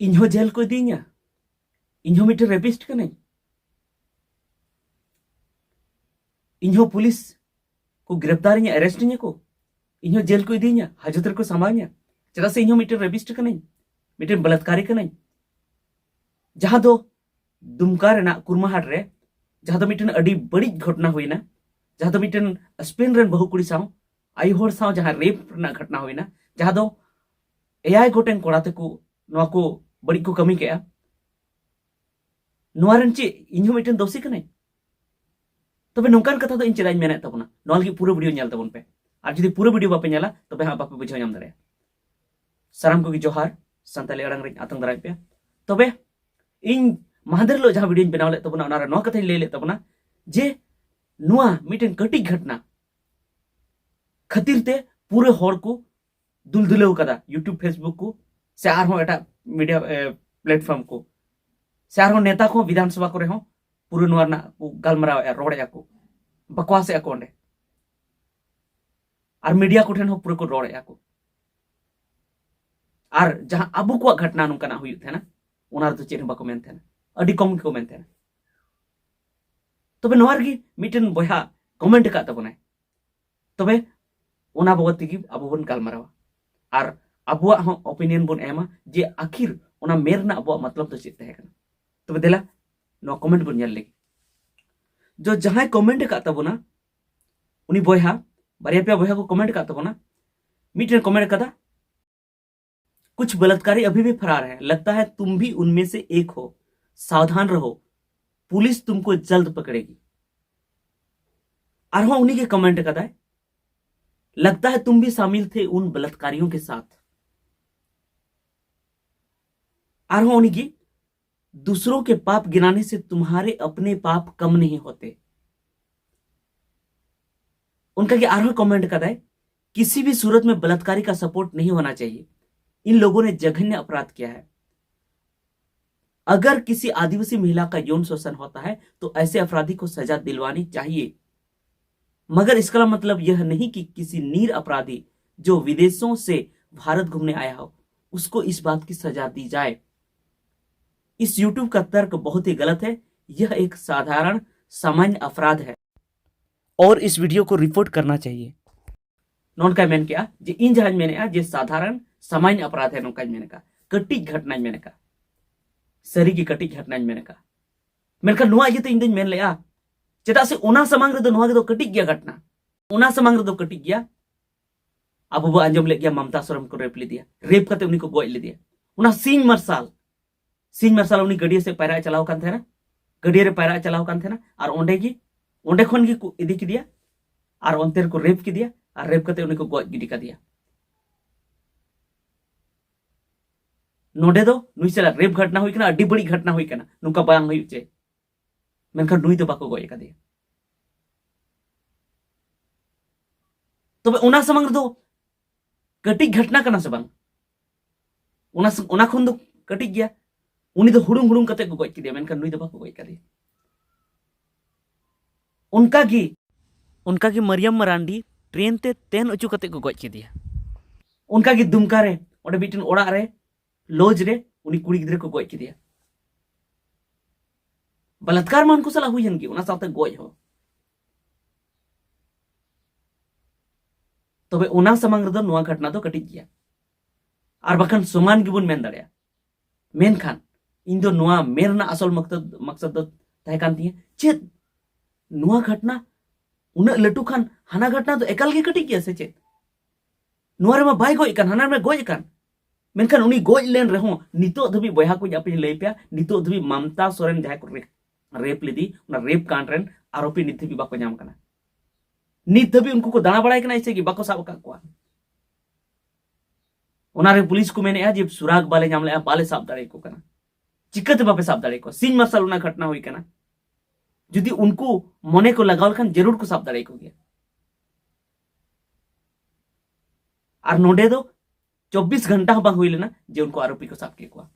इन्हों जेल को इदीኛ इन्हों मिटे रेपिस्ट कने इन्हों पुलिस को गिरफ्तार अरेस्ट को इन्हों जेल को इदीኛ हाजत को समा냐 चदा से इन्हों मिटे रेपिस्ट कने मिटे बलात्कारी कने जहां दो दुमका रेना कुरमाहाट रे जहां दो मिटन अडी बड़ी घटना हुईना जहां दो मिटन स्पेन रेन बहु कुड़ी साव आई होर साव जहां रेप रेना घटना हुईना जहां दो एआई गोटेन कोड़ाते को नवा को बड़ी को कमी के नवा रेन चे इन्हों मिटन दोषी कने तबे नोंकान कथा दो इन चेदाई मेने तबना नवा लगी पूरा वीडियो नेल तबन पे और जुदी पूरा वीडियो बापे नेला तबे हां बापे बुझाव नाम दारे साराम को की जोहार संताली अड़ांग रे आतंग दाराय पे तबे इन महादेर लो जहां वीडियो बनाव ले तबना ओना रे नवा कथा ले ले तबना जे नवा मिटन कटी घटना खातिर ते पूरे होड़ को दुलदुलेव कदा यूट्यूब फेसबुक को से आर एटा मीडिया प्लेटफॉर्म को से आर नेता को विधानसभा को हो पूरे नवा ना को गलमराव रोड़े को बकवास को अंडे और मीडिया को ठेन हो पूरे को रोड़े को और जहां अबु को घटना नुकना हुई थे ना उना तो चेन बाको मेन थे ना अडी कम को मेन थे ना तबे नोआर की मिटन बहा कमेंट का तबने तबे उना बगत की अबु बन गलमरावा और अबुआ हो ओपिनियन बन एमा जे आखिर उना मेरना अबुआ मतलब तो चेत है तबे देला नो कमेंट बन नेल लेगी जो जहां कमेंट का तबना उनी बहा बारिया पे बहा को कमेंट का तबना मिटन कमेंट कदा कुछ बलात्कारी अभी भी फरार है लगता है तुम भी उनमें से एक हो सावधान रहो पुलिस तुमको जल्द पकड़ेगी और उन्हीं के कमेंट कदा है लगता है तुम भी शामिल थे उन बलात्कारियों के साथ और उन्हीं की दूसरों के पाप गिनाने से तुम्हारे अपने पाप कम नहीं होते उनका कि आरोह कमेंट कदा है किसी भी सूरत में बलात्कारी का सपोर्ट नहीं होना चाहिए इन लोगों ने जघन्य अपराध किया है अगर किसी आदिवासी महिला का यौन शोषण होता है तो ऐसे अपराधी को सजा दिलवानी चाहिए मगर इसका मतलब यह नहीं कि किसी नीर अपराधी जो विदेशों से भारत घूमने आया हो उसको इस बात की सजा दी जाए इस यूट्यूब का तर्क बहुत ही गलत है यह एक साधारण सामान्य अपराध है और इस वीडियो को रिपोर्ट करना चाहिए नॉन का मैंने क्या जे इन जहाज मैंने जे साधारण सामान्य अपराध है नौका मैंने का कटी घटना मैंने का सरी की कटी घटना मैंने का मेनका नुआ ये तो इन दिन मैंने लिया चेदा से ओना समांग रे दो नुआ के दो कटी गया घटना ओना समांग रे दो कटी गया अब वो अंजम ले गया ममता सोरेन को रेप ले दिया रेप करते उन्हीं को गोय ले दिया उना सिंह मरसाल उन्हीं गड़िया से पैरा चलाओ कान थे ना गड़िया रे पैरा चलाओ कान थे ना और ओंडे खन की इदी की दिया और अंतेर को रेप की दिया और रेप करते उन्हीं को गोय गिडी का दिया नोडे दो नुई चला रेप घटना हुई कना अड्डी बड़ी घटना हुई कना नुका बांग हुई चे मेनखा नुई तो बाको गोय का दिया तबे उना समंग दो कटी घटना कना से बांग उना खन दो कटी गया उनी तो हुडुंग हुडुंग कते को गोय की दिया मेनखा नुई तो बाको गोय का दिया उनका की मरियम मरांडी ट्रेन ते तेन उचू कते को गोय की दिया उनका की दुमका रे ओडे बिटन ओड़ा रे लॉज रे उनी कुड़ी गिद्रे को गोय की दिया बलात्कार मान को सला हुई हनगी उना साथे गोय हो तबे उना समंग दो नुआ घटना दो कटी गया और बखन समान गिबुन मेन दाड़या मेन खान इन दो नुआ मेरना असल मकसद दो तहे कान तिया चेत नुआ घटना उना लटू खान हाना घटना तो एकाल गे कटी गया से चेत नुआ रे मा बाय गोय कान हाना में गोय कान मेनखान उनी गोज लेन रहो नितो धबी बया को जापे लई पे नितो धबी ममता सोरेन जहां को रेप लेदी उना रेप कांड रेन आरोपी नित धबी बाको नाम कना नित धबी उनको को दाना बड़ाय कना इसे कि बाको साब का को उना रे पुलिस को मैंने जे सुराग बाले नाम ले बाले साब दाड़े को कना चिकत बापे साब दाड़े को सिंह मरसल उना घटना हुई कना जदी उनको मने को लगावल खान जरूर को साब दाड़े को गया और नोडे दो 24 घंटा बांग हुई लेना जे उनको आरोपी को साब के को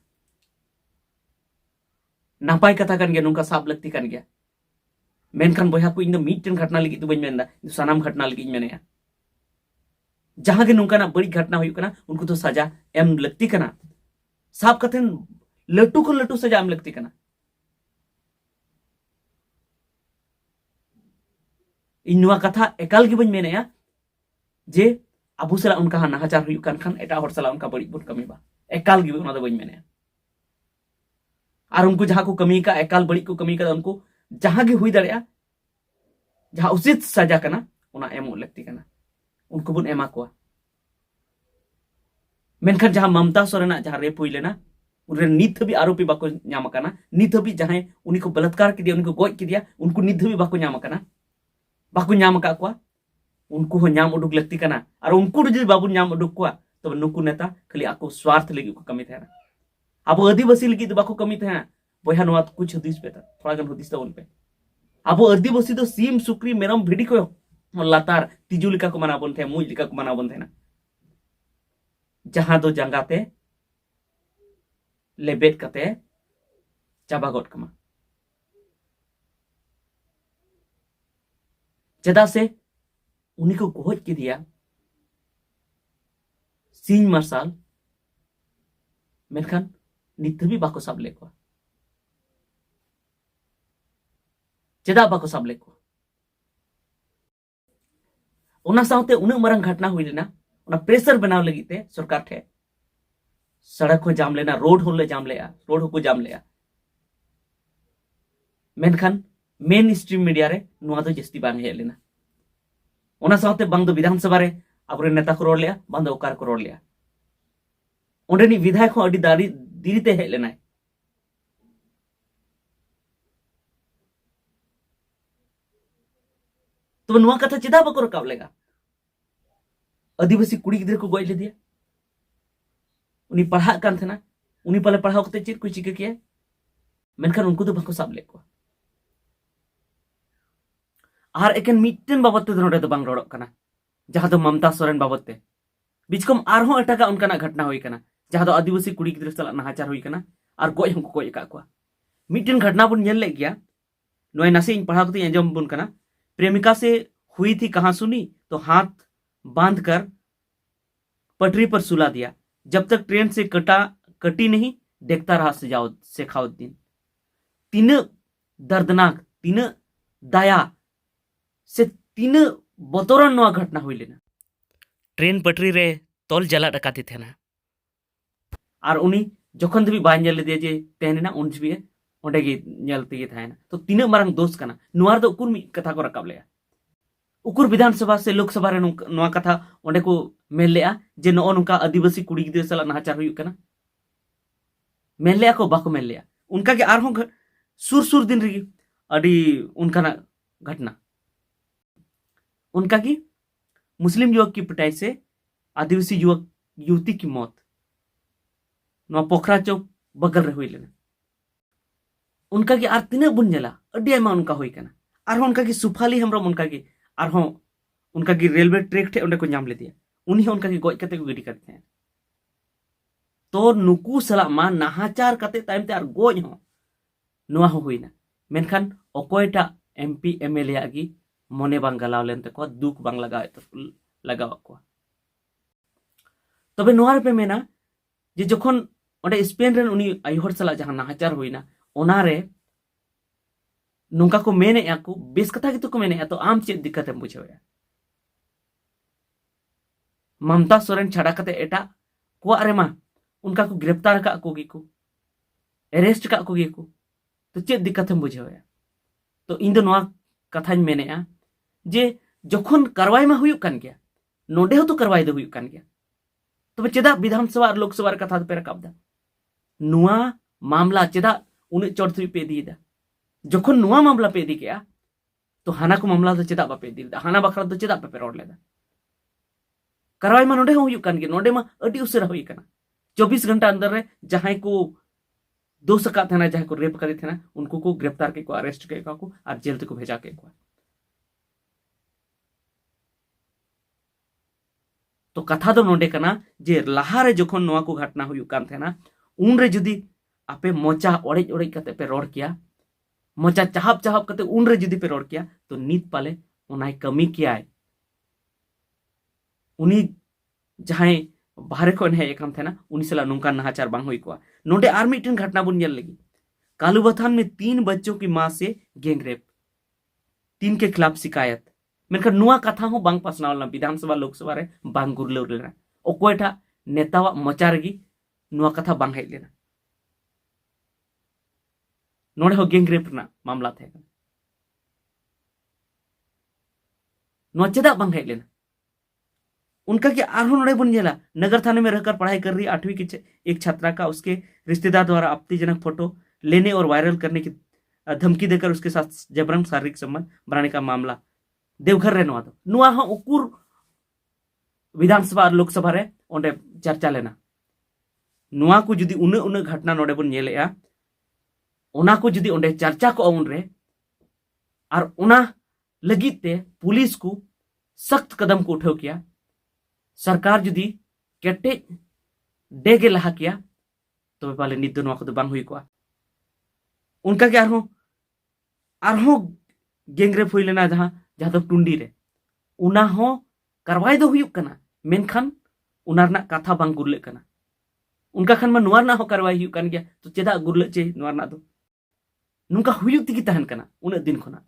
नापाय कथा कन गया नुका साब लगती कन गया मेनखान बया को इन दो मीटन घटना लगी तो बन मेनदा सनाम घटना लगी मेने जहां के नुका ना बड़ी घटना हुई कना उनको तो सजा एम लगती कना साब कथन लटू को लटू सजा एम लगती कना इन नुआ कथा एकाल गे बन मेनेया जे अबू सला उनका नाहाचार हुई खान एटा हर सला उनका बड़ी बुन कमी बा एकाल गे उना दो बन मेनेया और उनको जहां को कमी का एकाल बड़ी को कमी का उनको जहां गे हुई दड़िया जहां उचित सजा कना उना एमो लगती कना उनको बुन एमा को मेनखान जहां ममता सोरेना जहां रेप हुई लेना उनरे नित भी आरोपी बाको ᱧᱟᱢ ᱠᱟᱱᱟ नित भी जहां उनी को बलात्कार के दिया उनको गोज के दिया उनको नित भी बाको ᱧᱟᱢ ᱠᱟᱱᱟ बाको ᱧᱟᱢ का को उनको हो ᱧᱟᱢ उडुक लगती कना और उनको जो बाबू ᱧᱟᱢ उडुक को तो नुकु नेता खाली आको स्वार्थ लगी को कमी थे अब आदिवासी लगी बाको कमी थे बया नवा कुछ हदिस पे थोड़ा गन हदिस उन पे अब आदिवासी तो सीम सुक्री मेरम भिडी को लातार तिजु लिका को मना बन थे मुज लिका को मना बन थे ना जहां दो जंगाते लेबेट कते चाबा गोट कमा चेदा से उन्हीं को गोज के दिया सीन मार्शल मेनखान नित भी बाको साब लेको चेदा बाको साब लेको उना साउते उन्हें मरंग घटना हुई लेना उना प्रेशर बनाव लगीते सरकार ठे सड़क को जाम लेना रोड हो ले जाम लेया रोड को जाम लेया मेनखान मेन स्ट्रीम मीडिया रे नुआ दो जस्ती बांग हे लेना उना साउते बांग दो विधानसभा रे अपने नेता को रोड लिया बांग दो ओकार को रोड लिया उन्हें विधायक को अड़ी दारी दीरीते हे लेना तो नुआ कथा चिदा बको रकाब लेगा आदिवासी कुड़ी गिद्र को गोज ले दिया उनी पढ़ा कान थे ना उनी पहले पढ़ाओ कते चेक को चिका किया मेनखान उनको तो बाको साब लेको आर एकेन मिटन बाबत ते नोडे तो बांग रोड़क कना जहां तो ममता सोरेन बाबत ते बिचकम आरहों एटाका उनका घटना हुई कना जहां तो आदिवासी कुड़ी गिद्र सला नाहाचार हुई कना और गोज हमको गोज का को मिटन घटना बुन नेल ले गया नोय नासे इन पढ़ा कते अंजम बुन कना प्रेमिका से हुई थी कहां सुनी तो हाथ बांध कर पटरी पर सुला दिया जब तक ट्रेन से कटी नहीं देखता रहा शेखाउद्दीन तीन दर्दनाक तीन दया से तीन बतौरन नवा घटना हुई लेना ट्रेन पटरी रे तोल जला डकाती थे ना और उनी जखन भी बाय नेल दिया जे तेहना उन भी ओंडे गे नेलते गे थायना तो तीन मारंग दोष कना नुआर दो उकुर मी कथा को रकाब लेया उकुर विधानसभा से लोकसभा रे नुआ कथा ओंडे को मेल लेया जे नो नुका आदिवासी कुड़ी गिद्र सला नाहाचार हुई कना मेल लेया को बाको मेल लेया उनका के आरहों सुर सुर दिन रही अडी उनका ना घटना उनका की मुस्लिम युवक की पिटाई से आदिवासी युवक युवती की मौत नो पोखरा चौक बगल रे हुई लेना उनका की आर तीन बुन जला अडी आयमा उनका हुई कना आरहों उनका की सुफाली हमरो उनका की आरहों उनका की रेलवे ट्रैक ठे उनके को नाम ले दिया उन्हीं उनका की गोज कते को गिडी करते हैं तो नुकु सला मा नाहाचार कते टाइम ते आर गोज हो नुआ हो हुई ना मेनखान ओकोयटा एमपी एमएलए आगी मने बांग गलाव लेनते को दुख बांग लगाव को तबे नुआर पे मेना जे जखन ओडे स्पेन रेन उनी आइहर सला जहां नाहाचार हुईना ओनारे नोंका को मेने या को बेस कथा की तो को मेने या तो आम चेक दिक्कत है बुझेया ममता सोरेन छाड़ा कते एटा को अरे मा उनका को गिरफ्तार का को अरेस्ट का को तो चेक दिक्कत है बुझेया तो इन दो नोआ कथाñ मेनेया जे जखन कार्रवाई मा हुयुक कान गया नोडे हो तो कार्रवाई दो हुयुक कान गया तबे चेदा विधानसभा और लोकसभा कथा पे रकाब दा नुआ मामला चेदा उन चौधरी पे दी दा जखन नुआ मामला पे दी गया तो हाना को मामला तो चेदा बापे दी दा हाना बखरा तो चेदा पे रोड लेदा कार्रवाई मा नोडे हो हुयुक कान गया नोडे मा अडी उसरा हुई कना 24 घंटा अंदर रे जहां को दोष का थे ना जहां को रेप करे थे ना उनको को गिरफ्तार के को अरेस्ट के को और जेल तक भेजा के को तो कथा दो नोडे कना जे लहारे जखन नोआ को घटना हुयुक कान थे ना उन रे जुदी आपे मोचा ओड़ेज ओड़ेज कते पे रोड किया मोचा चाहप चाहप कते उन रे जुदी पे रोड किया तो नीत पाले उनाय कमी किया उनी जहां बाहर को हेज अकान थे उनी सला नौका नाहाचार बांग हुई कोआ नोडे आर मिटन घटना बुन नेल लगी कालूबथान में 3 बच्चों की मां से गैंगरेप 3 के खिलाफ शिकायत मेनखान नुआ कथा हो बांग पासनावलना विधानसभा लोकसभा रे बांग गुरलेव लेना ओकोयटा नेतावा मचा रेगी नुआ कथा बांग हेज लेना नोडे हो गैंगरेप ना मामला थे नुआ चेदा बांग हेज लेना उनका कि आरोह नोडे बुन जेला नगर थाने में रहकर पढ़ाई कर रही 8वीं की एक छात्रा का उसके रिश्तेदार द्वारा आपत्तिजनक फोटो लेने और वायरल करने की धमकी देकर उसके साथ जबरन शारीरिक संबंध बनाने का मामला देवघर रे नुआ हो उकुर विधानसभा और लोकसभा रे ओंडे चर्चा लेना नुआ को जुदी उन उन घटना नोडे बुन नेलेआ ओना को जुदी ओंडे चर्चा को उन रे और ओना लगित ते पुलिस को सख्त कदम को उठाव किया सरकार जुदी केटे डेगे लहा किया तो पाले नित दो नुआ को बांग हुई कोआ उनका के आरहो गैंगरेप हुई लेना जहां जहां तक टुंडी रे उना हो कार्रवाई दो हुयुक कना मेनखान उनारना कथा बांग गुरले कना उनका खान मा नुआर ना हो कार्रवाई हुयुक कन गया तो चेदा गुरले चे नुआर ना दो नुका हुयुक तिगी तहन कना उन दिन खना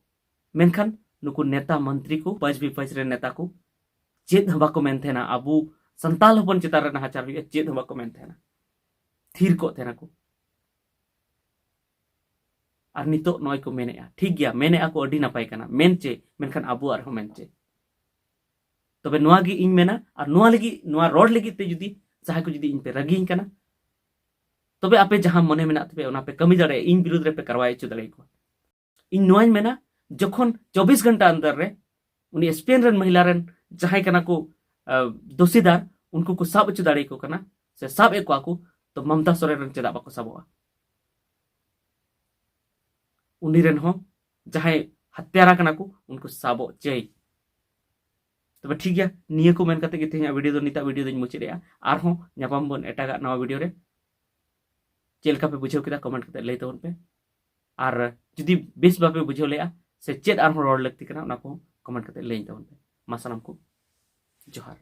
मेनखान नुकु नेता मंत्री को पज भी पज रे नेता को चेद हबा को मेन थेना अबू संताल हपन चितार रे नाहाचार हुई चेद हबा को मेन थेना थीर को थेना को और नितो नय को मेनेआ ठीक गया मेनेआ को अडी नपाय कना मेन चे मेनखान अबू आर हो मेन चे तबे नुआ गी इन मेना और नुआ लगी नुआ रोड लगी ते जुदी जहां को जुदी इन पे रगिन कना तबे आपे जहां मने मेना तबे ओना पे कमी दड़े इन विरुद्ध रे पे करवाई च दड़े को इन नुआइन मेना जखन 24 घंटा अंदर रे उनी स्पेन रन महिला रन जहां कना को दोषीदार उनको को साब च दड़े को कना से साब एक को तो ममता सोरेन रन चेदा बाको साबवा उनी रन हो जहां हत्यारा कना को उनको साबो चई तबे ठीक गया निये को मेन कते के तेया वीडियो दो निता वीडियो दिन मुचेरिया आर हो न्यापाम बन एटागा नवा वीडियो रे चेलका पे बुझेव केदा कमेंट कते लई तवन पे और जुदी बेस बापे बुझेव लेया से चेद आर हो रोड लगती कना उना को कमेंट कते लई तवन पे मा सनम को जोहार।